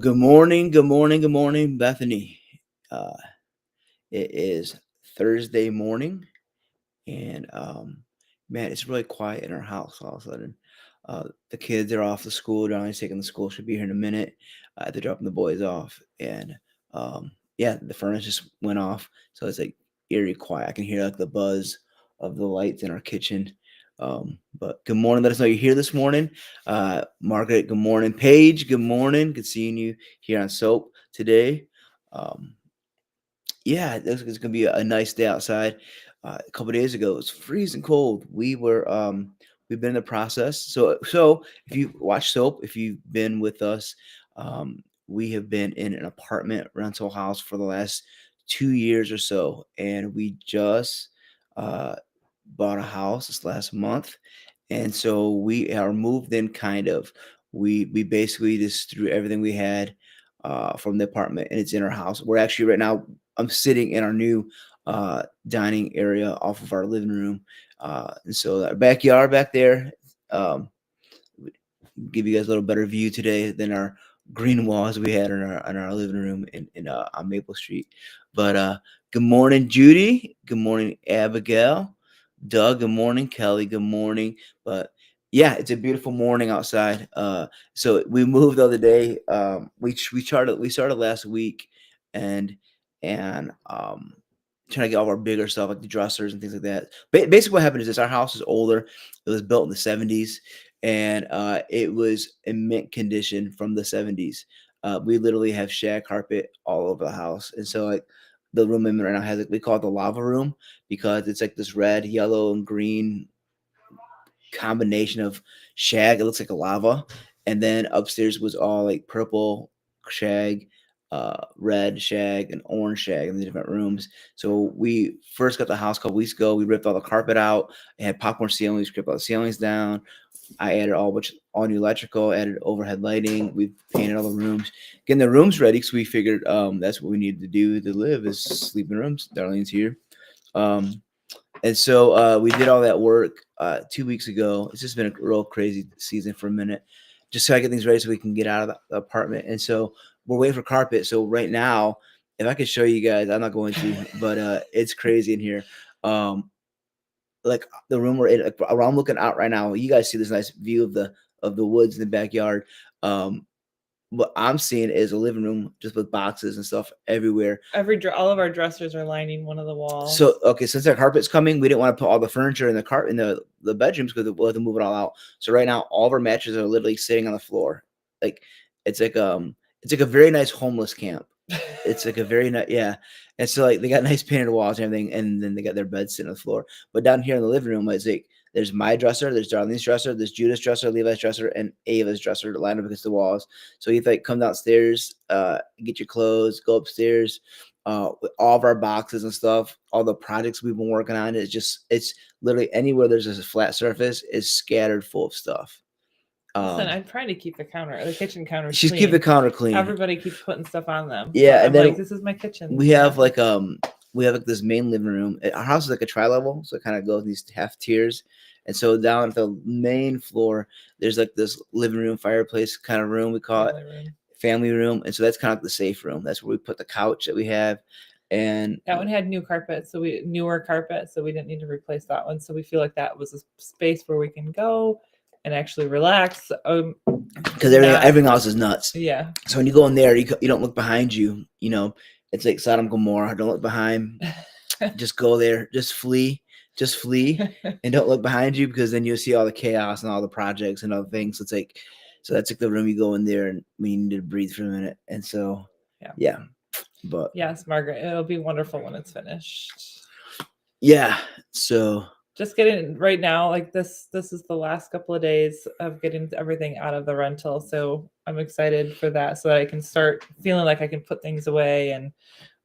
Good morning, good morning, good morning, Bethany. Uh, it is Thursday morning, and man, it's really quiet in our house all of a sudden. The kids are off to school. Darlene's taking the school. Should be here in a minute. They're dropping the boys off, and yeah, the furnace just went off, so it's like eerie quiet. I can hear like the buzz of the lights in our kitchen. But good morning. Let us know you're here this morning. Margaret, good morning. Paige, good morning. Good seeing you here on Soap today. Um, yeah, it's gonna be a nice day outside. A couple days ago, it was freezing cold. We've been in the process. So if you watch Soap, if you've been with us, we have been in an apartment rental house for the last 2 years or so, and we just uh, bought a house this last month, and so we are moved in. Kind of, we basically just threw everything we had from the apartment, and it's in our house. We're actually right now. I'm sitting in our new dining area off of our living room. And so our backyard back there, um, give you guys a little better view today than our green walls we had in our living room in on Maple Street. But good morning, Judy. Good morning, Abigail. Doug, good morning. Kelly, good morning. But yeah, it's a beautiful morning outside. So we moved the other day. We started last week, and and trying to get all of our bigger stuff like the dressers and things like that. Basically, what happened is this: our house is older. It was built in the '70s, and it was in mint condition from the '70s. We literally have shag carpet all over the house, and so like the room I'm in right now has, like, we call it the lava room because it's like this red, yellow, and green combination of shag. It looks like a lava, and then upstairs was all like purple shag, red shag, and orange shag in the different rooms. So we first got the house a couple weeks ago. We ripped all the carpet out. It had popcorn ceilings. Stripped all the ceilings down. I added all new electrical, added overhead lighting. We've painted all the rooms, getting the rooms ready because we figured that's what we needed to do to live is sleep in rooms. Darlene's here. Um, and so we did all that work 2 weeks ago. It's just been a real crazy season for a minute. Just so I get things ready so we can get out of the apartment. And so we're waiting for carpet. So right now, if I could show you guys, I'm not going to, but it's crazy in here. Um, like the room we're in, like, where I'm looking out right now, you guys see this nice view of the woods in the backyard. Um, what I'm seeing is a living room just with boxes and stuff everywhere. All of our dressers are lining one of the walls. So okay, since that carpet's coming, we didn't want to put all the furniture in the bedrooms because we'll have to move it all out. So right now, all of our mattresses are literally sitting on the floor. Like it's like it's like a very nice homeless camp. It's like a very nice, yeah. And so like they got nice painted walls and everything, and then they got their beds sitting on the floor. But down here in the living room, it's like there's my dresser, there's Darlene's dresser, there's Judith's dresser, Levi's dresser, and Ava's dresser lined up against the walls. So you like come downstairs, get your clothes, go upstairs. With all of our boxes and stuff, all the projects we've been working on, it's literally anywhere there's a flat surface is scattered full of stuff. Listen, I'm trying to keep the kitchen counters She's clean. keep the counter clean. Everybody keeps putting stuff on them. Yeah, But and I'm then like, this is my kitchen. we have like this main living room. Our house is like a tri-level, so it kind of goes in these half tiers. And so down at the main floor, there's like this living room, fireplace kind of room we call it, family room. And so that's kind of like the safe room. That's where we put the couch that we have. And that one had newer carpet, so we didn't need to replace that one. So we feel like that was a space where we can go and actually relax. Because everything else is nuts. Yeah. So when you go in there, you don't look behind you. You know, it's like Sodom and Gomorrah. Don't look behind. Just go there. Just flee, and don't look behind you because then you'll see all the chaos and all the projects and other things. So it's like, so that's like the room you go in there and we need to breathe for a minute. And so, yeah. But yes, Margaret, it'll be wonderful when it's finished. Yeah. So just getting right now, like this is the last couple of days of getting everything out of the rental. So I'm excited for that so that I can start feeling like I can put things away. And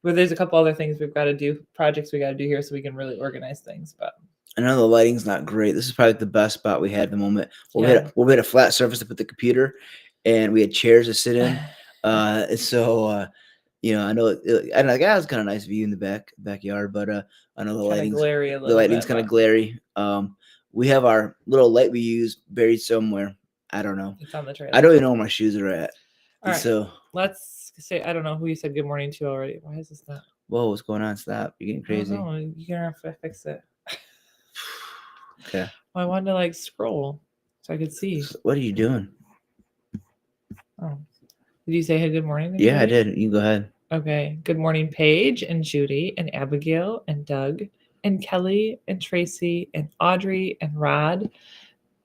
where there's a couple other things we've got to do, projects we got to do here so we can really organize things. But I know the lighting's not great. This is probably the best spot we had at the moment. We had a flat surface to put the computer, and we had chairs to sit in. So you know, I know like, it's kind of nice view in the backyard, but I know the lighting's kind of glary. We have our little light we use buried somewhere. I don't know. It's on the trailer. I don't even know where my shoes are at. All right. So, Let's say I don't know who you said good morning to already. Why is this not? whoa, what's going on? Stop! You're getting I don't crazy. know. You're gonna have to fix it. Okay. Well, I wanted to like scroll so I could see. So what are you doing? Oh, did you say hey, good morning, to Yeah, I everybody? did. You go ahead. Okay. Good morning, Paige and Judy and Abigail and Doug and Kelly and Tracy and Audrey and Rod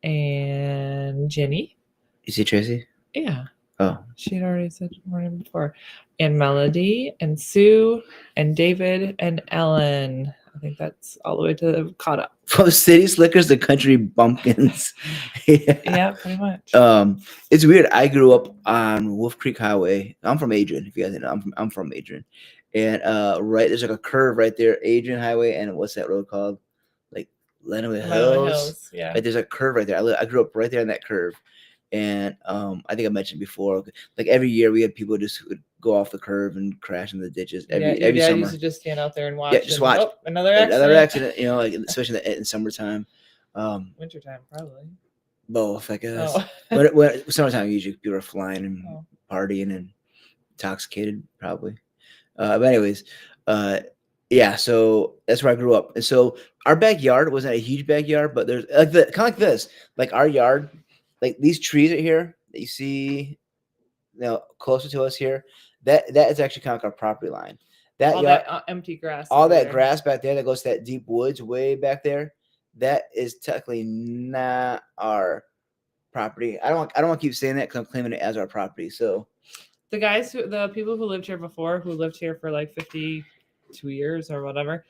and Jenny. You see Tracy? Yeah, Oh, she had already said good morning before. And Melody and Sue and David and Ellen. I think that's all the way to caught up. from city slickers to country bumpkins. Yeah. Yeah, pretty much. It's weird. I grew up on Wolf Creek Highway. I'm from Adrian. If you guys know, I'm from Adrian, and right there's like a curve right there, Adrian Highway, and what's that road called? Like Lenawee Lenawee Hills. Hills, yeah. Right, there's a curve right there. I grew up right there on that curve, and I think I mentioned before, like every year we had people just who would go off the curve and crash in the ditches Yeah, your every dad summer. used to just stand out there and watch. Yeah, just watch. Oh, another Another accident. accident, like especially in summertime. Wintertime, probably. Both, I guess. Oh. When summertime, usually people are flying and Oh. partying and intoxicated, probably. But anyways, yeah. So that's where I grew up, and so our backyard wasn't a huge backyard, but there's like kind of like this, like our yard, like these trees right here that you see, closer to us here. That is actually kind of like our property line. That All yard, that empty grass. all over that there. grass back there that goes to that deep woods way back there, that is technically not our property. I don't want to keep saying that because I'm claiming it as our property. So The people who lived here before, who lived here for like 52 years or whatever,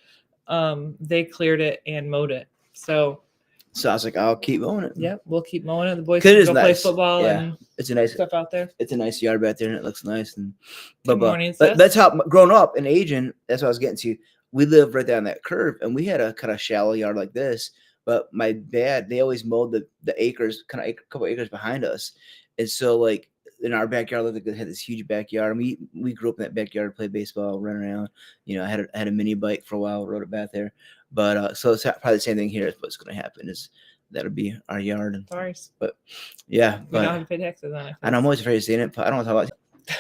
they cleared it and mowed it. So I was like, I'll keep mowing it. yeah, we'll keep mowing it. The boys 'Cause it can is go play nice. football Yeah, and it's a nice stuff out there. it's a nice yard back there, and it looks nice. And Good morning, but sis. that's how growing up in Asian. That's what I was getting to. We lived right down that curve, and we had a kind of shallow yard like this. But my dad, they always mowed the acres, kind of a couple acres behind us, and so like in our backyard, like they had this huge backyard, and we grew up in that backyard, played baseball, run around. I had a mini bike for a while, rode it back there. But so it's probably the same thing here. Is what's going to happen is that'll be our yard. And, Ours. but yeah, We don't but have to pay taxes on it. and I'm always afraid of saying it. But I don't want to talk about.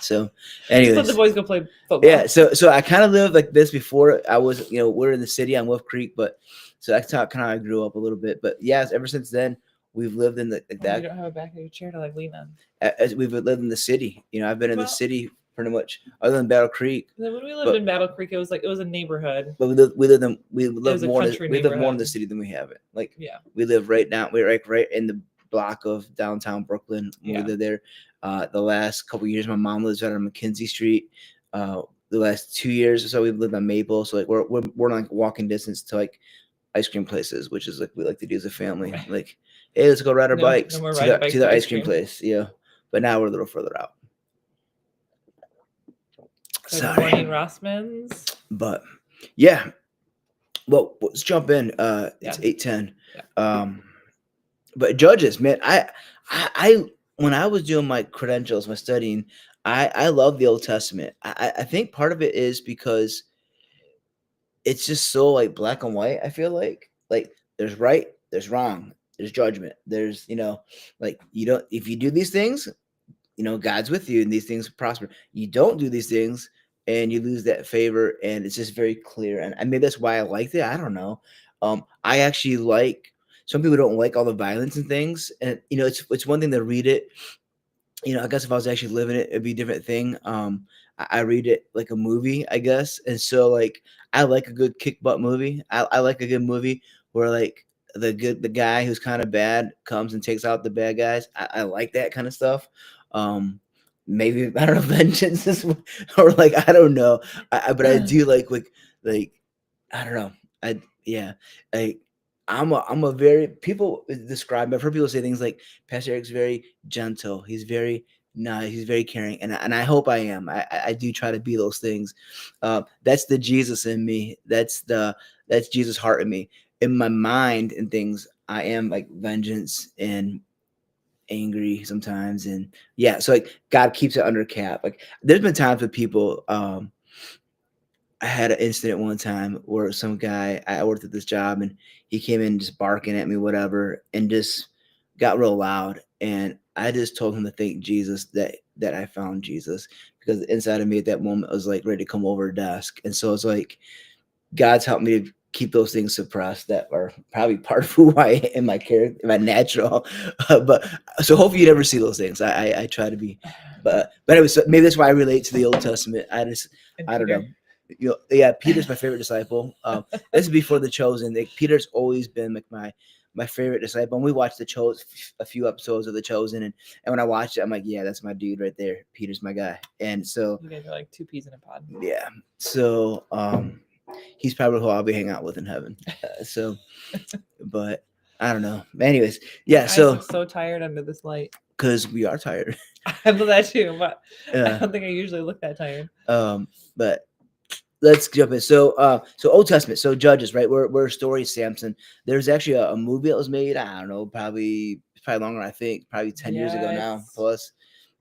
So, Just let anyways, the boys go play football. yeah. So I kind of lived like this before. I was, we're in the city on Wolf Creek, but so that's how kind of I grew up a little bit. But yes, ever since then we've lived in You don't have a back of your chair to like lean on. as we've lived in the city. I've been in the Well- city pretty much, other than Battle Creek. When we lived in Battle Creek, it was a neighborhood. But we live was more. a We live more in country the city than we have it. Like Yeah. we live right now. We're like right in the block of downtown Brooklyn. When Yeah. we live there. The last couple of years, my mom lives out on McKinsey Street. The last 2 years or so, we've lived on Maple. So like we're like walking distance to like ice cream places, which is like we like to do as a family. Right. Like, hey, let's go ride our bikes more to riding the, bikes to the to ice cream place. Yeah, but now we're a little further out. Good Sorry. morning, Rossmans. But yeah, well, let's jump in. It's Yeah. 8:10. Yeah. But judges, man, I when I was doing my credentials, my studying, I love the Old Testament. I think part of it is because it's just so like black and white. I feel like there's right, there's wrong, there's judgment. There's like you don't if you do these things, God's with you and these things prosper. You don't do these things and you lose that favor, and it's just very clear. And maybe that's why I liked it. I don't know. I actually like some people don't like all the violence and things, and it's one thing to read it. I guess if I was actually living it, it'd be a different thing. I read it like a movie, I guess, and so like I like a good kick butt movie. I like a good movie where like the guy who's kind of bad comes and takes out the bad guys. I like that kind of stuff. Maybe I don't know, vengeance is, or like I don't know. But I do like I don't know. Yeah. Like I'm a very people describe. I've heard people say things like Pastor Eric's very gentle. He's very nice. He's very caring, and I hope I am. I do try to be those things. That's the Jesus in me. That's Jesus' heart in me. In my mind and things, I am like vengeance and angry sometimes, and yeah. So like God keeps it under cap. Like there's been times with people. I had an incident one time where some guy, I worked at this job, and he came in just barking at me, whatever, and just got real loud. And I just told him to thank Jesus that that I found Jesus, because inside of me at that moment I was like ready to come over a desk, and so it's like God's helped me to keep those things suppressed that are probably part of who I am, my character, my natural. But so hopefully you never see those things. I try to be, but anyway, so maybe that's why I relate to the Old Testament. And I don't Peter. know. Yeah, Peter's my favorite disciple. This is before the Chosen. Like, Peter's always been like my favorite disciple. And we watched a few episodes of the Chosen, and when I watched it, I'm like, yeah, that's my dude right there. Peter's my guy. And so You guys are like two peas in a pod. yeah, so he's probably who I'll be hanging out with in heaven. But I don't know. Anyways, My yeah. eyes look So so tired under this light. because we are tired. I love that too, but I uh, don't think I usually look that tired. but let's jump in. So Old Testament. So Judges, right? We're story of Samson. There's actually a movie that was made. I don't know, probably longer. I think probably 10 years ago Yeah, now. it's Plus,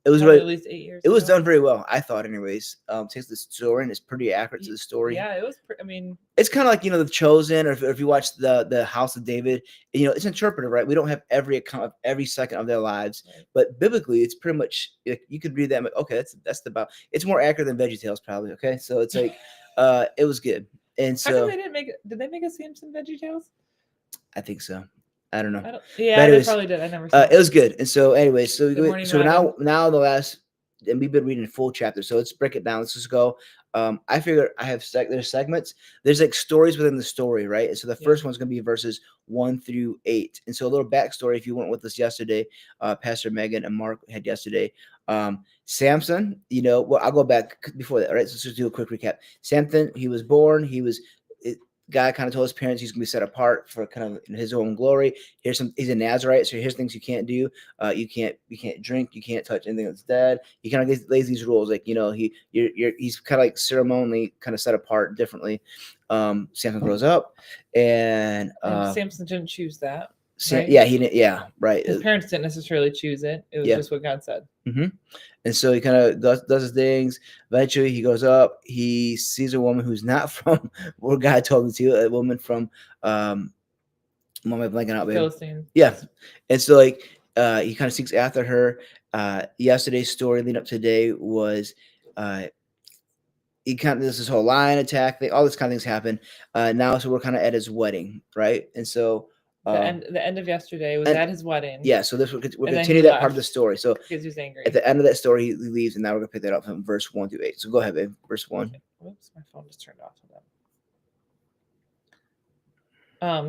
it was probably really at least 8 years it was ago. done very well, I thought. Anyways, takes the story and it's pretty accurate to the story. Yeah, it was. I mean, It's kind of like, the Chosen, or if you watch the House of David, it's interpretive, right? We don't have every account of every second of their lives, right. but biblically, it's pretty much, like, you could read that and be like, okay, that's the about. It's more accurate than VeggieTales, probably. Okay, so it's like, it was good, and How come so they didn't make it? Did they make a Samson VeggieTales? I think so. I don't know, I don't. but Yeah, they anyways, probably did. I never saw it it. was good. And so, anyways, Good morning, so Robin. now the last, and we've been reading full chapters. So let's break it down. Let's just go. I figure I have there's segments. There's like stories within the story, right? And so the Yeah. first one's gonna be verses 1 through 8. And so a little backstory, if you weren't with us yesterday, Pastor Megan and Mark had yesterday. Samson, well, I'll go back before that. All right, so let's just do a quick recap. Samson, he was born. God kind of told his parents he's gonna be set apart for kind of his own glory. He's a Nazarite, so here's things you can't do. You can't drink, you can't touch anything that's dead. He kind of lays these rules, like, he's kind of like ceremonially kind of set apart differently. Samson grows up, and And Samson didn't choose that, Sam, right? yeah, he didn't, yeah, right, His parents didn't necessarily choose it. It was yeah. just what God said. hmm And so he kind of does his things. Eventually, he goes up. He sees a woman who's not from where God told him to. A woman from, what am I blanking out, babe? Philistines. Yeah. And so, like, he kind of seeks after her. Yesterday's story leading up to today was, he kind of, this whole lion attack thing, all this kind of things happen. Now, so we're kind of at his wedding, right? And so, The end of yesterday was and at his wedding. yeah, so we're And then continue he that part of the left story. So because he was angry. at the end of that story, he leaves, and now we're gonna pick that up from verse 1 through 8. So go ahead, babe. Verse 1. Okay. Whoops, my phone just turned off.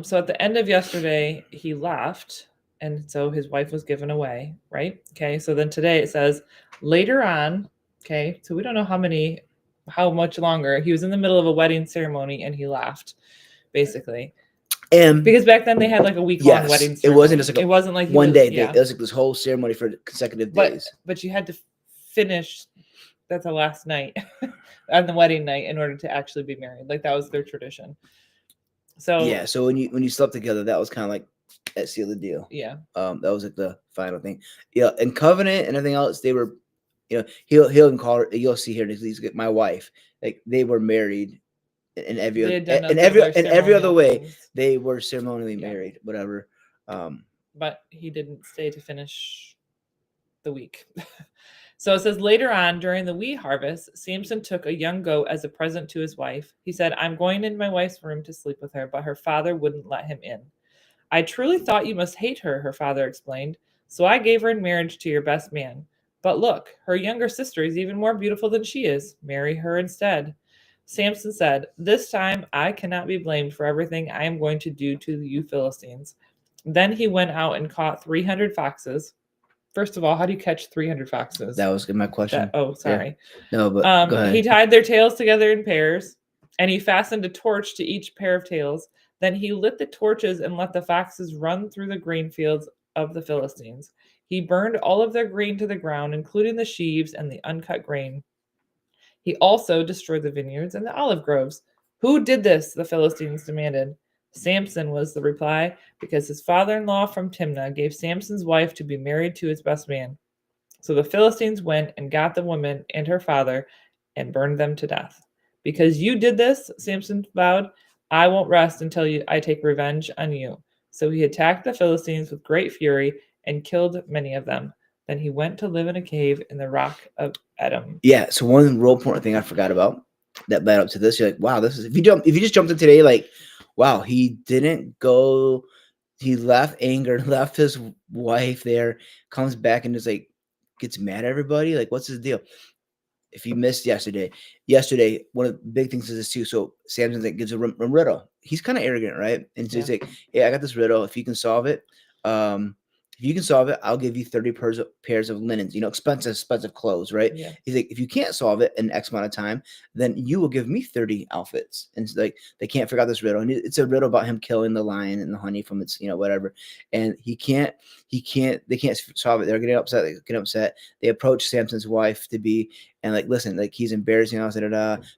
So at the end of yesterday, he left, and so his wife was given away, right? Okay, so then today it says later on, okay, so we don't know how much longer. He was in the middle of a wedding ceremony and he left, basically. And Because back then they had like a week long wedding it ceremony. wasn't just like it wasn't like one day. Yeah. It was like this whole ceremony for consecutive days. But you had to finish that the last night on the wedding night in order to actually be married. Like that was their tradition. So yeah, so when you slept together, that was kind of like that sealed the deal. Yeah. That was like the final thing. Yeah, and covenant and everything else, they were, he'll call her. You'll see here. He's my wife. Like, they were married in every other way. Things. They were ceremonially married, whatever. But he didn't stay to finish the week. So it says later on during the wheat harvest, Samson took a young goat as a present to his wife. He said, "I'm going in my wife's room to sleep with her," but her father wouldn't let him in. "I truly thought you must hate her," her father explained. "So I gave her in marriage to your best man. But look, her younger sister is even more beautiful than she is. Marry her instead." Samson said, "This time I cannot be blamed for everything I am going to do to you Philistines." Then he went out and caught 300 foxes. First of all, how do you catch 300 foxes? That was my question. Sorry. Yeah. No, but go ahead. He tied their tails together in pairs, and he fastened a torch to each pair of tails. Then he lit the torches and let the foxes run through the grain fields of the Philistines. He burned all of their grain to the ground, including the sheaves and the uncut grain. He also destroyed the vineyards and the olive groves. "Who did this?" the Philistines demanded. "Samson," was the reply, "because his father-in-law from Timnah gave Samson's wife to be married to his best man." So the Philistines went and got the woman and her father and burned them to death. "Because you did this," Samson vowed, "I won't rest until I take revenge on you." So he attacked the Philistines with great fury and killed many of them. Then he went to live in a cave in the rock of Edom. Yeah. So one real important thing I forgot about that led up to this, you're like, wow, this is if you just jumped in today, like, wow, he didn't go. He left anger, left his wife there, comes back and is like, gets mad at everybody. Like, what's his deal? If you missed yesterday, one of the big things is this too. So Samson like gives a riddle. He's kind of arrogant, right? And so he's Yeah. like, "Hey, I got this riddle. If you can solve it, um, if you can solve it, I'll give you 30 pairs of linens. Expensive clothes, right?" Yeah. He's like, "If you can't solve it in X amount of time, then you will give me 30 outfits." And it's like they can't figure out this riddle, and it's a riddle about him killing the lion and the honey from its whatever, and they can't solve it. They're getting upset. They get upset. They approach Samson's wife to be and like listen, like he's embarrassing us,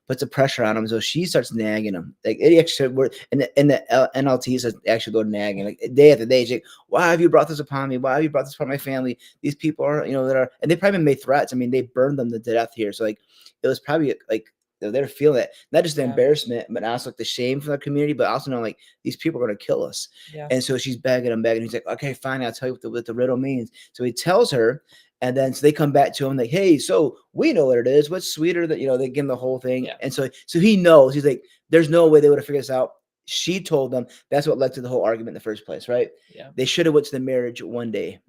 puts the pressure on him, so she starts nagging him. Like it actually, in the NLT says actually go nagging, like day after day. She's like, "Why have you brought this upon me? Why have you brought this upon my family? These people are, that are," and they probably made threats. I mean, they burned them to death here, so like it was probably like they're feeling it, not just the Yeah. embarrassment, but also like the shame from the community, but also knowing like these people are gonna kill us. Yeah. And so she's begging him, begging. He's like, "Okay, fine, I'll tell you what the riddle means." So he tells her, and then so they come back to him like, "Hey, so we know what it is. What's sweeter that they give him the whole thing?" Yeah. And so he knows. He's like, "There's no way they would have figured this out." She told them that's what led to the whole argument in the first place, right? Yeah. They should have went to the marriage one day.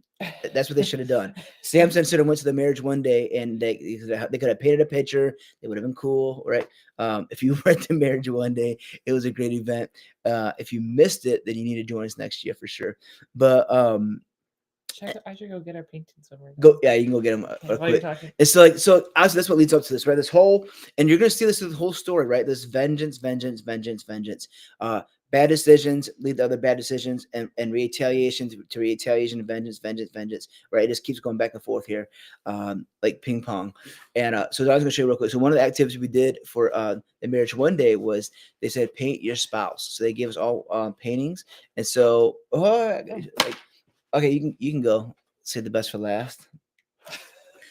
That's what they should have done. Samson should have went to the marriage one day, and they could have painted a picture. It would have been cool, right? If you went to marriage one day, it was a great event. If you missed it, then you need to join us next year for sure. But I should go get our paintings when we're done. go, yeah, you can go get them While you're quick. talking. It's so obviously that's what leads up to this, right? This whole, and you're gonna see this through the whole story, right? This vengeance, vengeance, vengeance, vengeance. Bad decisions lead to other bad decisions, and retaliation to retaliation, vengeance, vengeance, vengeance. Right? It just keeps going back and forth here, like ping pong. And so I was gonna show you real quick. So one of the activities we did for the marriage one day was they said paint your spouse. So they gave us all paintings, and so like, okay, you can go. Say the best for last.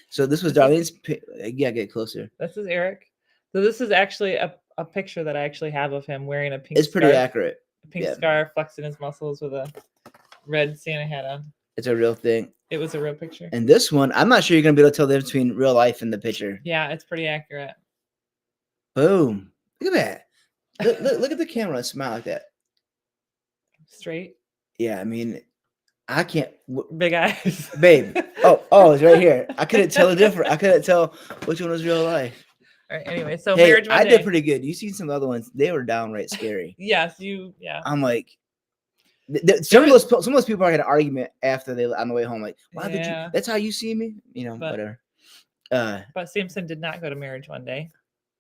So this was Darlene's. Yeah, get closer. This is Eric. So this is actually a picture that I actually have of him wearing a pink It's pretty scarf. accurate. A pink Yeah. scarf, flexing his muscles with a red Santa hat on. It's a real thing. It was a real picture. And this one, I'm not sure you're gonna be able to tell the difference between real life and the picture. Yeah, it's pretty accurate. Boom! Look at that. Look at the camera and smile like that. Straight. Yeah, I mean, I can't. Big eyes. Babe. Oh, it's right here. I couldn't tell the difference. I couldn't tell which one was real life. All right. Anyway, so Hey, marriage one I day. did pretty good. You seen some other ones? They were downright scary. Yes, you. Yeah. I'm like, some of those people are had an argument after they on the way home. Like, why did you? Yeah. That's how you see me, But- whatever. But Samson did not go to marriage one day.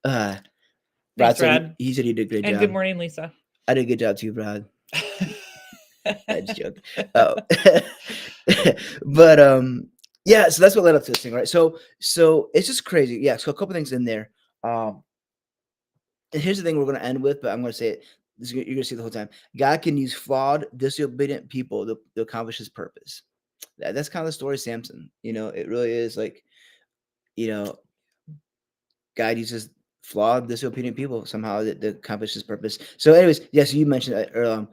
Rod Thanks, said Rod. he said he did a great And job. good morning, Lisa. I did a good job too, Rod. I just joke. But yeah, so that's what led up to this thing, right? So it's just crazy. Yeah, so a couple things in there. And here's the thing we're going to end with, but I'm going to say it. You're going to see the whole time. God can use flawed, disobedient people to accomplish His purpose. That's kind of the story of Samson. It really is like, God uses flawed, disobedient people somehow to accomplish His purpose. So, anyways, yes, you mentioned how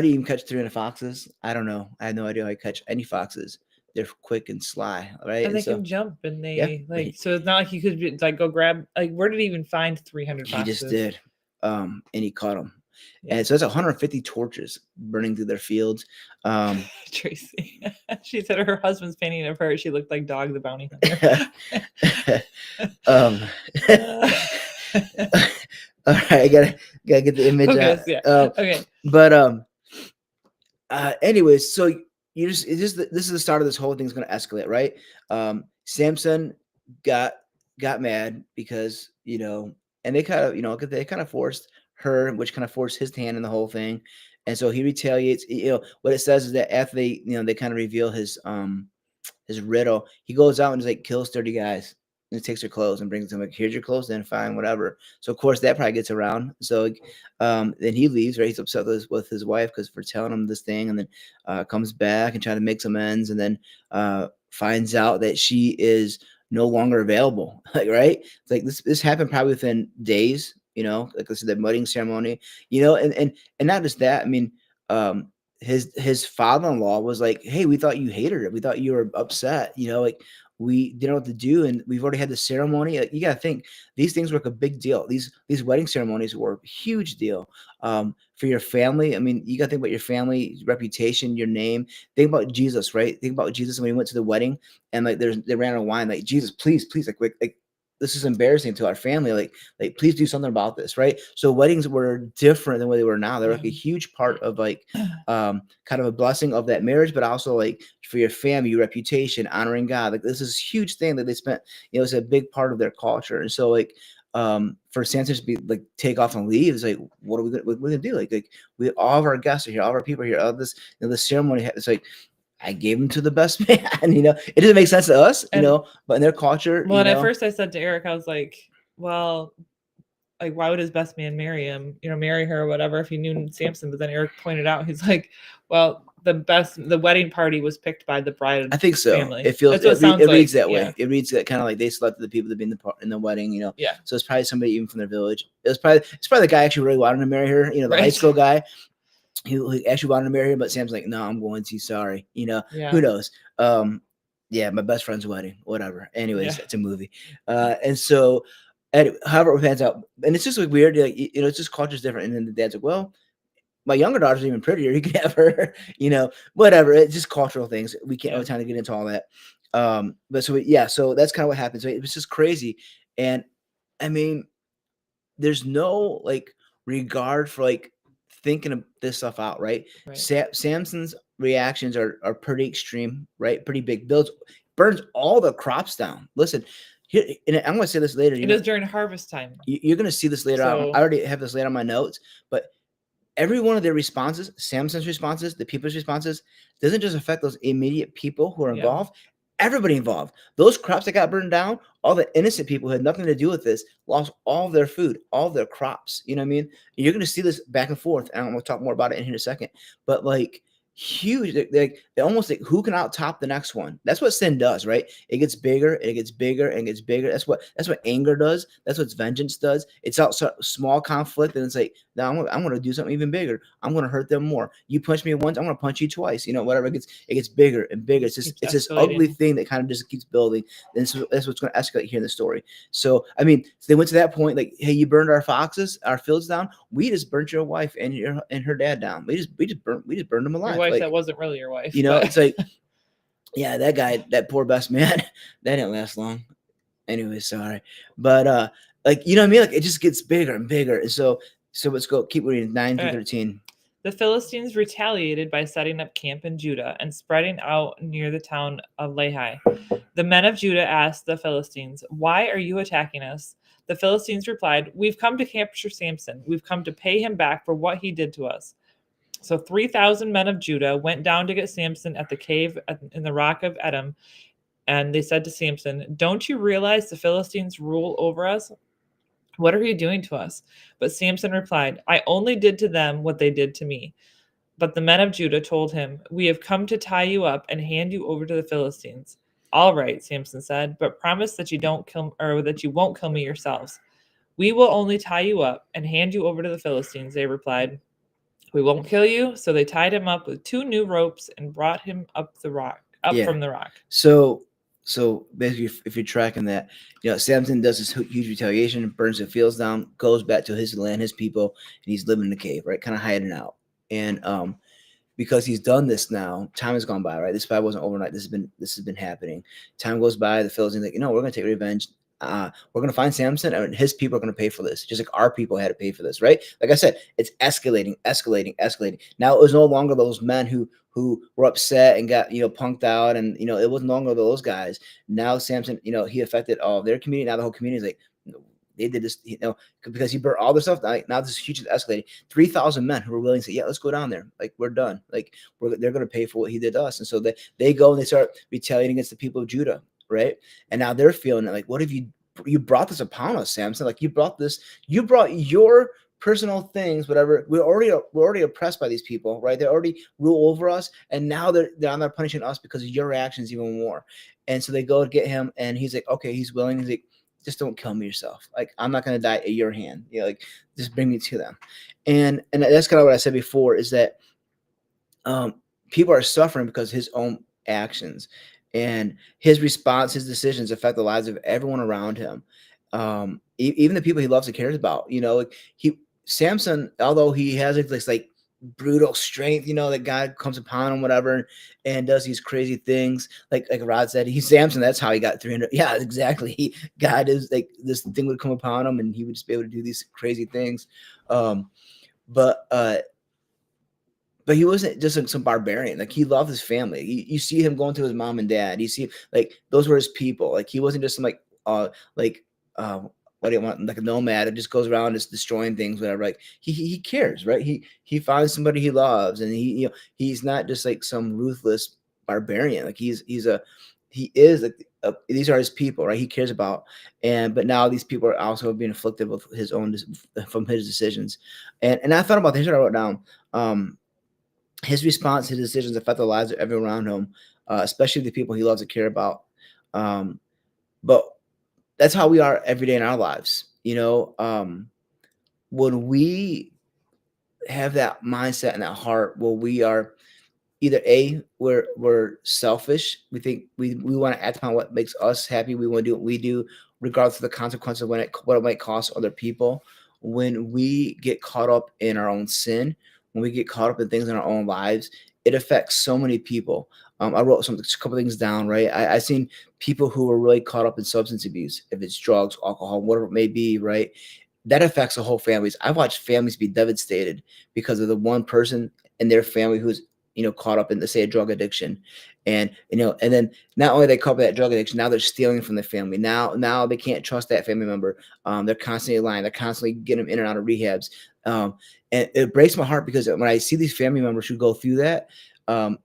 do you even catch 300 foxes? I don't know. I have no idea how you catch any foxes. They're quick and sly, right? And they so can jump, and they Yeah. so it's not like he could like go grab where did he even find 300 he foxes? just did, and he caught them. Yeah. And so that's 150 torches burning through their fields. Tracy, she said her husband's painting of her. She looked like Dog the Bounty Hunter. All right, I gotta get the image Okay, out. yeah. Okay. But anyways, so this is the start of this whole thing's gonna escalate, right? Samson got mad because and they kind of forced her, which kind of forced his hand in the whole thing, and so he retaliates. What it says is that after they kind of reveal his riddle, he goes out and just like kills 30 guys. And he takes their clothes and brings them like, here's your clothes, then fine, whatever. So of course that probably gets around. So then he leaves, right? He's upset with his wife because for telling him this thing, and then comes back and trying to make some ends, and then finds out that she is no longer available. Like, right? It's like this happened probably within days. Like I said, the wedding ceremony. And not just that. I mean, his father-in-law was like, "Hey, we thought you hated it. We thought you were upset. Like we didn't know what to do, and we've already had the ceremony. Like, you got to think these things were like a big deal. These wedding ceremonies were a huge deal for your family. I mean, you got to think about your family reputation, your name. Think about Jesus, right? Think about Jesus when he went to the wedding, and like they ran out of wine. Like, Jesus, please, please, like this is embarrassing to our family. Like please do something about this, right? So weddings were different than what they were now. They're like a Yeah. huge part of like kind of a blessing of that marriage, but also like for your family, your reputation, honoring God. Like this is a huge thing that they spent. It's a big part of their culture, and so like for Santa to be like take off and leave is like what are we gonna do? Like we all of our guests are here, all of our people are here. All this the ceremony. It's like I gave him to the best man. It doesn't make sense to us, And but in their culture, well, and at first I said to Eric, I was like, well, like, why would his best man marry him, marry her or whatever if he knew Samson? But then Eric pointed out, he's like, well, the wedding party was picked by the bride I think so. family. It feels That's what it sounds it reads like. that Yeah. way. It reads that kind of like they selected the people to be in the wedding. Yeah. So it's probably somebody even from their village. It's probably the guy actually really wanted to marry her. The high Right. school guy who actually wanted to marry her, but Sam's like, no, I'm going to. Sorry. Yeah. Who knows? Yeah, my best friend's wedding. Whatever. Yeah. Anyways, it's a movie. And so, however it pans out, and it's just like weird. Like it's just culture's different. And then the dad's like, well, my younger daughter's even prettier. You can have her, whatever. It's just cultural things. We can't have time to get into all that. But so that's kind of what happens. Right? It was just crazy. And I mean, there's no like regard for like thinking of this stuff out, right? Right. Samson's reactions are pretty extreme, right? Pretty big. Burns all the crops down. Listen, here, and I'm going to say this later. It is during harvest time. You're going to see this later on. So I already have this later on my notes, but every one of their responses, Samson's responses, the people's responses, doesn't just affect those immediate people who are involved. Everybody involved. Those crops that got burned down, all the innocent people who had nothing to do with this, lost all their food, all their crops. You know what I mean? You're going to see this back and forth, and I'm going to talk more about it in here in a second. But like huge, they almost like who can out top the next one. That's what sin does, right? It gets bigger, and it gets bigger, and it gets bigger. That's what anger does. That's what vengeance does. It's out small conflict, and it's like, now I'm going to do something even bigger. I'm going to hurt them more. You punch me once, I'm going to punch you twice. Whatever. It gets bigger and bigger. It's this ugly thing that kind of just keeps building. And so that's what's going to escalate here in the story. So I mean, so they went to that point, like, hey, you burned our fields down. We just burnt your wife and her dad down. We just burned them alive. Your wife, like, that wasn't really your wife. It's like, yeah, that guy, that poor best man, that didn't last long. Anyway, sorry, but like, you know what I mean? Like, it just gets bigger and bigger. And so let's go keep reading 9 through 13. The Philistines retaliated by setting up camp in Judah and spreading out near the town of Lehi. The men of Judah asked the Philistines, "Why are you attacking us?" The Philistines replied, "We've come to capture Samson. We've come to pay him back for what he did to us." So 3,000 men of Judah went down to get Samson at the cave in the rock of Edom, and they said to Samson, "Don't you realize the Philistines rule over us? What are you doing to us?" But Samson replied, "I only did to them what they did to me." But the men of Judah told him, "We have come to tie you up and hand you over to the Philistines." "All right," Samson said, "but promise that you don't kill, or that you won't kill me yourselves." "We will only tie you up and hand you over to the Philistines," they replied. "We won't kill you." So they tied him up with 2 new ropes and brought him up from the rock. So basically, if you're tracking that, Samson does this huge retaliation, burns the fields down, goes back to his land, his people, and he's living in the cave, right? Kind of hiding out. And because he's done this now, time has gone by, right? This probably wasn't overnight. This has been happening. Time goes by. The Philistines like, we're going to take revenge. We're going to find Samson, and his people are going to pay for this, just like our people had to pay for this, right? Like I said, it's escalating. Now it was no longer those men who were upset and got punked out, and it wasn't longer those guys. Now Samson, he affected all of their community. Now the whole community is like, they did this, because he burnt all their stuff. Now this is huge escalating. 3,000 men who were willing to say, yeah, let's go down there. Like, we're done. Like, they're going to pay for what he did to us. And so they go and they start retaliating against the people of Judah, right? And now they're feeling it, like, what have you brought this upon us, Samson? Like, you brought your personal things, whatever. We're already oppressed by these people, right? They already rule over us, and now they're on there punishing us because of your actions even more. And so they go to get him, and he's like, okay, he's willing. He's like, just don't kill me yourself. Like, I'm not going to die at your hand. Like, just bring me to them. And that's kind of what I said before, is that um, people are suffering because his own actions and his response, his decisions affect the lives of everyone around him. Even the people he loves and cares about. You know, like he Samson, although he has like this like brutal strength, you know, that God comes upon him, whatever, and does these crazy things. Like Rod said, he's Samson. That's how he got 300. Yeah, exactly. God is like this thing would come upon him, and he would just be able to do these crazy things. Um, but but he wasn't just like some barbarian. Like he loved his family. You see him going to his mom and dad. You see like those were his people. Like he wasn't just some like uh what do you want, like a nomad that just goes around just destroying things, whatever. Like he cares, right? He finds somebody he loves, and he's not just like some ruthless barbarian. Like he is like these are his people, right? He cares about, and but now these people are also being afflicted with his own from his decisions, and I thought about this. I wrote down. His response, his decisions affect the lives of everyone around him, especially the people he loves and care about. Um, but that's how we are every day in our lives. You know, when we have that mindset and that heart, where we are either we're selfish. We think we want to act upon what makes us happy. We want to do what we do, regardless of the consequences of what it might cost other people. When we get caught up in our own sin, when we get caught up in things in our own lives, it affects so many people. I wrote a couple things down. Right, I seen people who are really caught up in substance abuse, if it's drugs, alcohol, whatever it may be. Right, that affects the whole families. I've watched families be devastated because of the one person in their family who's caught up in, let's say, a drug addiction, and then not only they caught up in that drug addiction, now they're stealing from the family. Now they can't trust that family member. They're constantly lying. They're constantly getting them in and out of rehabs. Um, and it breaks my heart because when I see these family members who go through that,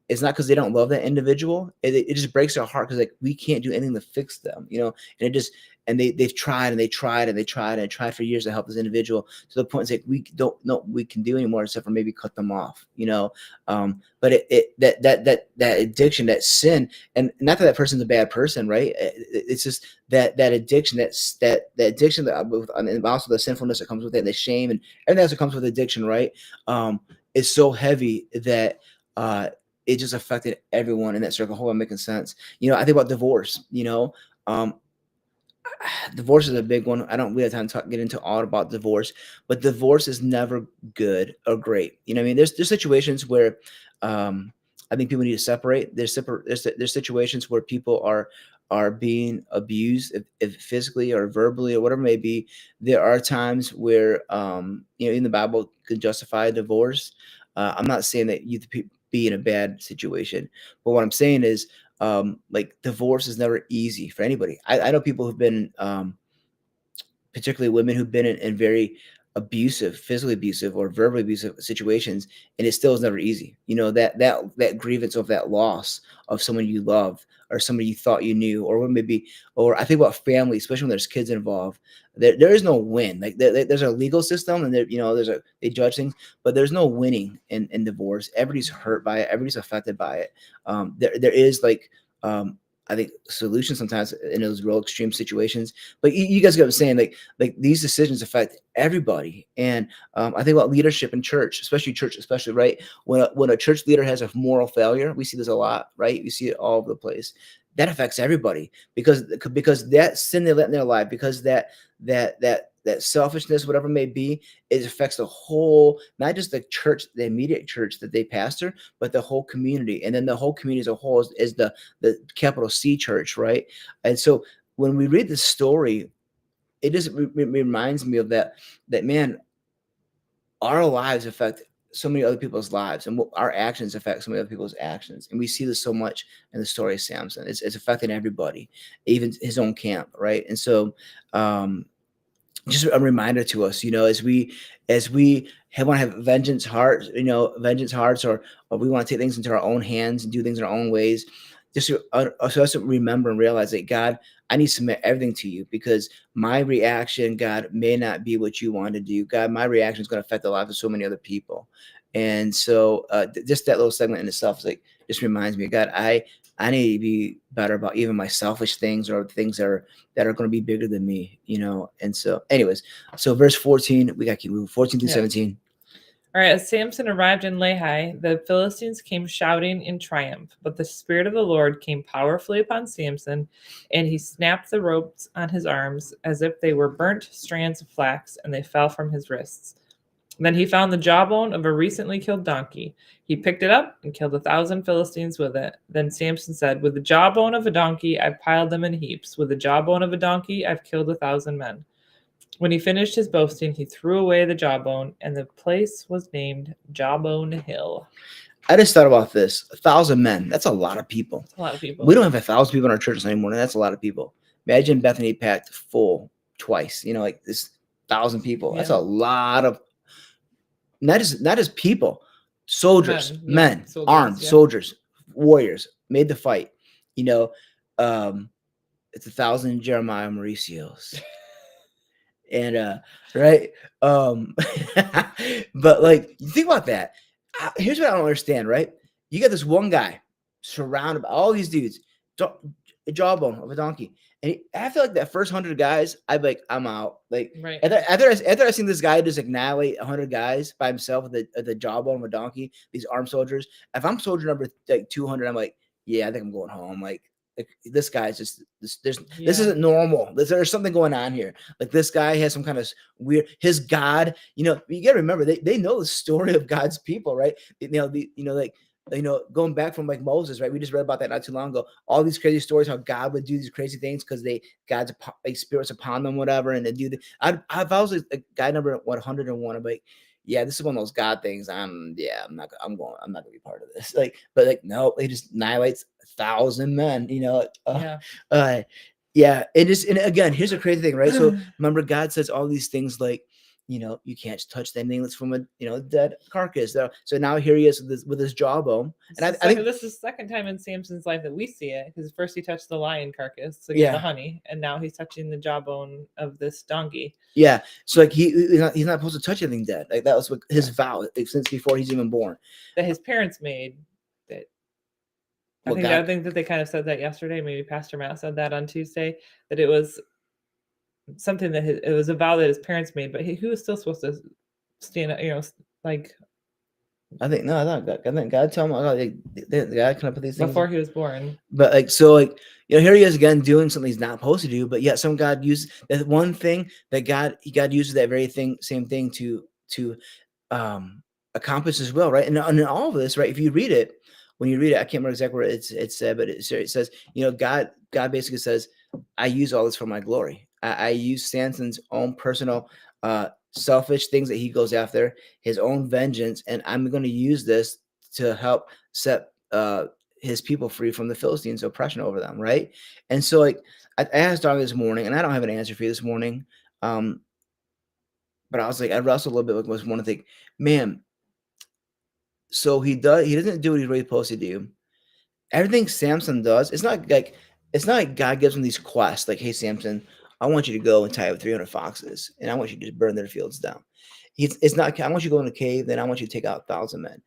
it's not because they don't love that individual. It just breaks their heart because like we can't do anything to fix them, and it just and they've tried and they tried and they tried and tried for years to help this individual to the point it's like we don't know we can do anymore except for maybe cut them off. But that addiction, that sin, and not that that person's a bad person, right? It's just that addiction, that addiction and also the sinfulness that comes with it, and the shame and everything else that comes with addiction, right? Is so heavy that uh, it just affected everyone in that circle. Hold on, making sense. I think about divorce. Um, Divorce is a big one. I don't really have time to get into all about divorce, but divorce is never good or great. You know what I mean? There's situations where I think people need to separate. There's situations where people are being abused, if physically or verbally or whatever it may be. There are times where in the Bible could justify a divorce. I'm not saying that you be in a bad situation, but what I'm saying is like divorce is never easy for anybody. I know people who've been particularly women who've been in very abusive, physically abusive or verbally abusive situations, and it still is never easy. That grievance of that loss of someone you love or somebody you thought you knew, or maybe, or I think about family, especially when there's kids involved. There is no win. Like there's a legal system, and they judge things, but there's no winning in divorce. Everybody's hurt by it. Everybody's affected by it. There is like I think solutions sometimes in those real extreme situations. But you guys get what I'm saying. Like these decisions affect everybody, and I think about leadership in church, especially right when a church leader has a moral failure. We see this a lot, right? You see it all over the place. That affects everybody because that sin they let in their life, because that selfishness, whatever it may be, it affects the whole, not just the church, the immediate church that they pastor, but the whole community, and then the whole community as a whole is the capital C church, right? And so when we read this story, it just reminds me of that man, our lives affect so many other people's lives, and our actions affect so many other people's actions, and we see this so much in the story of Samson. It's affecting everybody, even his own camp, right? And so um just a reminder to us, as we want to have vengeance hearts, or we want to take things into our own hands and do things in our own ways. Just so us to remember and realize that God, I need to submit everything to you, because my reaction, God, may not be what you want to do. God, my reaction is going to affect the lives of so many other people. And so just that little segment in itself is like just reminds me, God, I need to be better about even my selfish things or things that are going to be bigger than me. And so anyways, so verse 14, we got to keep moving, 14 through Yeah. 17. All right, as Samson arrived in Lehi, the Philistines came shouting in triumph, but the Spirit of the Lord came powerfully upon Samson, and he snapped the ropes on his arms as if they were burnt strands of flax, and they fell from his wrists. Then he found the jawbone of a recently killed donkey. He picked it up and killed 1,000 Philistines with it. Then Samson said, with the jawbone of a donkey, I've piled them in heaps. With the jawbone of a donkey, I've killed 1,000 men. When he finished his boasting, he threw away the jawbone, and the place was named Jawbone Hill. I just thought about this. 1,000 men. That's a lot of people. That's a lot of people. We don't have 1,000 people in our churches anymore, and that's a lot of people. Imagine Bethany packed full twice. Like this 1,000 people. That's a lot of not just people, soldiers, men, soldiers, armed soldiers, warriors made the fight. It's 1,000 Jeremiah Mauricios. And right, but like you think about that. Here's what I don't understand, right? You got this one guy surrounded by all these dudes, a jawbone of a donkey, and I feel like that first 100 guys, I'd be like, I'm out. Like Right. after I seen this guy just annihilate 100 guys by himself with the jawbone of a donkey, these armed soldiers. If I'm soldier number like 200, I'm like, yeah, I think I'm going home. Like this guy's just this isn't normal. There's something going on here. Like this guy has some kind of weird. His God, you gotta remember they know the story of God's people, right? Going back from like Moses, right? We just read about that not too long ago. All these crazy stories, how God would do these crazy things because God's like spirits upon them, whatever, and they do. If I was like guy number 101, I'm like, yeah, this is one of those God things. I'm not gonna be part of this. But no, he just annihilates 1,000 men. Yeah. And again, here's a crazy thing, right? So remember, God says all these things like, you can't touch anything that's from a dead carcass. So now here he is with his jawbone. And I think this is the second time in Samson's life that we see it, because first he touched the lion carcass to get the honey, and now he's touching the jawbone of this donkey. Yeah, so like he's not supposed to touch anything dead. Like that was his vow since before he's even born. That his parents made. That I think that they kind of said that yesterday. Maybe Pastor Matt said that on Tuesday, that it was something that it was a vow that his parents made, but he was still supposed to stand up, like. I think God told him, God can put these things before he was born. But here he is again doing something he's not supposed to do, but yet God used that one thing that God uses that very same thing to accomplish his will, right? And in all of this, right? If you read it, when you read it, I can't remember exactly what it said, but it says, God basically says, I use all this for my glory. I use Samson's own personal selfish things that he goes after, his own vengeance, and I'm going to use this to help set his people free from the Philistines' oppression over them, right? And so, I asked Darlene this morning, and I don't have an answer for you this morning, but I was like, I wrestled a little bit with one thing, man. So he doesn't do what he's really supposed to do. Everything Samson does, it's not like God gives him these quests, like, hey, Samson, I want you to go and tie up 300 foxes, and I want you to just burn their fields down. It's not, I want you to go in a cave, then I want you to take out 1,000 men.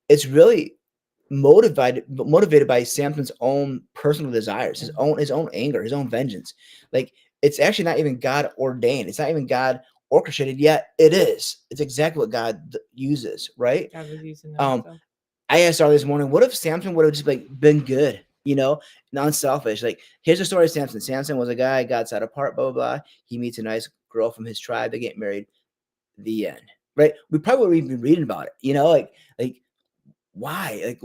It's really motivated by Samson's own personal desires, his own anger, his own vengeance. Like, it's actually not even God ordained. It's not even God orchestrated, yet it is. It's exactly what God uses, right? God was using I asked Darlene this morning, what if Samson would have just been good, non-selfish? Like, here's the story of Samson. Samson was a guy, God set apart, blah, blah, blah. He meets a nice girl from his tribe. They get married. The end, right? We probably would be reading about it, like why? Like,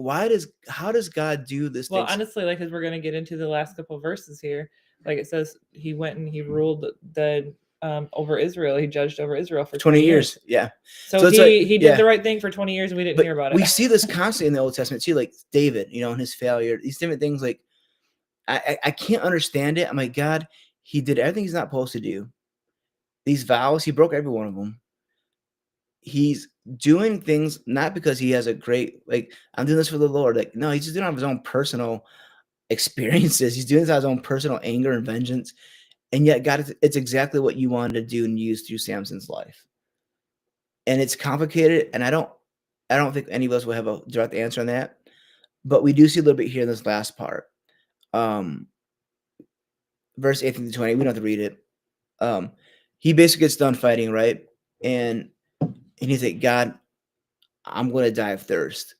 how does God do this? Well, honestly, like, as we're going to get into the last couple of verses here, like it says, he went and he ruled over Israel. He judged over Israel for 20 years. Yeah. So he did the right thing for 20 years, and we didn't hear about it. We see this constantly in the Old Testament too, like David, and his failure, these different things. Like, I can't understand it. I'm like, God, he did everything he's not supposed to do. These vows, he broke every one of them. He's doing things not because he has a great, like, I'm doing this for the Lord. Like, no, he's just doing it on his own personal experiences. He's doing this on his own personal anger and vengeance. And yet, God, it's exactly what you wanted to do and use through Samson's life. And it's complicated, and I don't think any of us will have a direct answer on that. But we do see a little bit here in this last part. Verse 18 to 20, we don't have to read it. He basically gets done fighting, right? And he's like, God, I'm gonna die of thirst.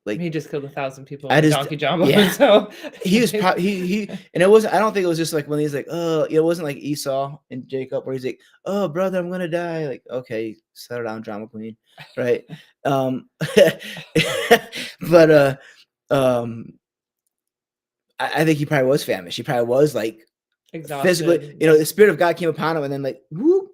Like He just killed 1,000 people I in a just donkey jumbo, yeah. so He was probably and it wasn't. I don't think it was just like when he's like, oh, it wasn't like Esau and Jacob where he's like, oh, brother, I'm gonna die. Like, okay, settle down, drama queen, right? Um, but um, I think he probably was famished. He probably was like physically, exhausted, the spirit of God came upon him, and then like whoop,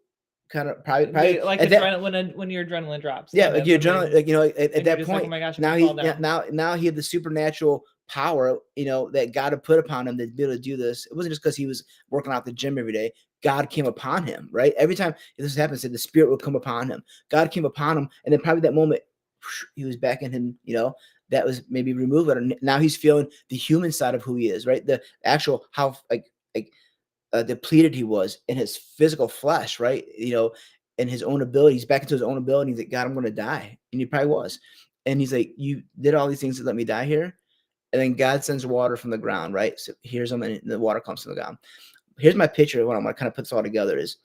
kind of probably like at that. adrenaline when your adrenalet drops, Yeah, kind like of. your I adrenaline, mean, like at and you're that just like, oh point, my gosh, I'm now gonna fall he down. now he had the supernatural power, that God had put upon him to be able to do this. It wasn't just because he was working out the gym every day. God came upon him, right? Every time this happens, the spirit would come upon him. God came upon him, and then probably that moment, he was back in him. That was maybe removed, and now he's feeling the human side of who he is, right? The actual how like depleted he was in his physical flesh, right? In his own abilities, back into his own ability. He's like, God, I'm going to die. And he probably was. And he's like, you did all these things to let me die here. And then God sends water from the ground, right? So here's him, and the water comes from the ground. Here's my picture of what I'm going to kind of put this all together is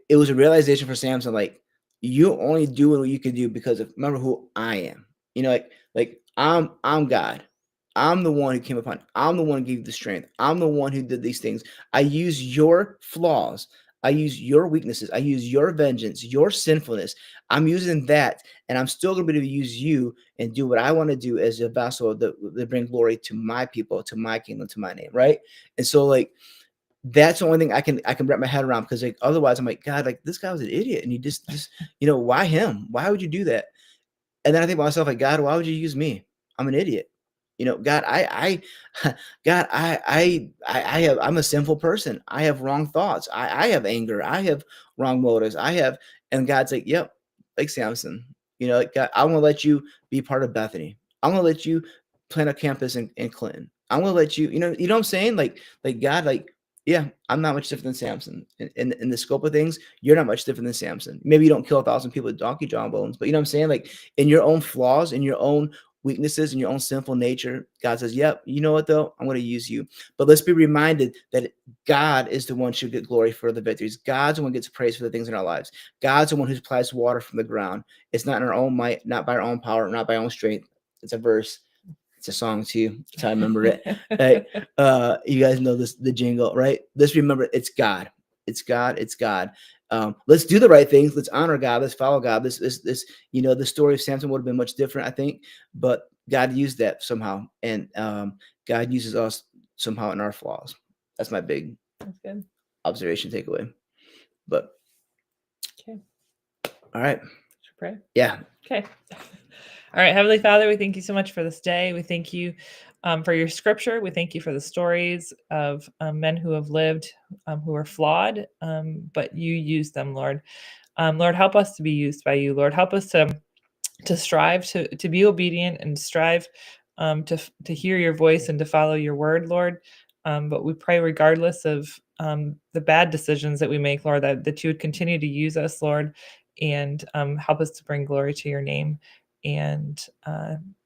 it was a realization for Samson, like, you only do what you can do because of remember who I am. Like I'm God. I'm the one who came upon. I'm the one who gave you the strength. I'm the one who did these things. I use your flaws. I use your weaknesses. I use your vengeance, your sinfulness. I'm using that, and I'm still going to be able to use you and do what I want to do as a vessel that bring glory to my people, to my kingdom, to my name, right? And so, like, that's the only thing I can wrap my head around because like otherwise I'm like, God, like this guy was an idiot, and he just why him? Why would you do that? And then I think to myself, like, God, why would you use me? I'm an idiot. God, God, I have, I'm a sinful person. I have wrong thoughts. I have anger. I have wrong motives. And God's like, yep, like Samson, like, God, I want to let you be part of Bethany. I'm going to let you plant a campus in Clinton. I'm going to let you, what I'm saying? Like God, like, yeah, I'm not much different than Samson in the scope of things. You're not much different than Samson. Maybe you don't kill 1,000 people with donkey jawbones, but you know what I'm saying? Like, in your own flaws, in your own weaknesses, in your own sinful nature, God says, yep, you know what though? I'm going to use you. But let's be reminded that God is the one who should get glory for the victories. God's the one who gets praise for the things in our lives. God's the one who supplies water from the ground. It's not in our own might, not by our own power, not by our own strength. It's a verse. It's a song too. That's how I remember it. Right? You guys know the jingle, right? Let's remember it's God. It's God. It's God. Let's do the right things. Let's honor God. Let's follow God. The story of Samson would have been much different, I think, but God used that somehow, and God uses us somehow in our flaws. That's my big That's good. observation takeaway. But Okay. all right, Should pray. yeah, Okay. All right, Heavenly Father, we thank you so much for this day. We thank you for your scripture. We thank you for the stories of men who have lived, who are flawed, but you use them, Lord. Lord, help us to be used by you. Lord, help us to strive to be obedient and strive to hear your voice and to follow your word, Lord. But we pray, regardless of the bad decisions that we make, Lord, that you would continue to use us, Lord, and help us to bring glory to your name. And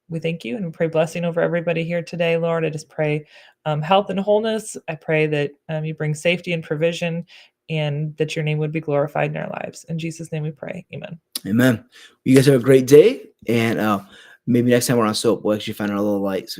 we thank you and we pray blessing over everybody here today, Lord. I just pray health and wholeness. I pray that you bring safety and provision and that your name would be glorified in our lives. In Jesus' name we pray. Amen. amen. You guys have a great day, and maybe next time we're on soap, we'll actually find our little light. So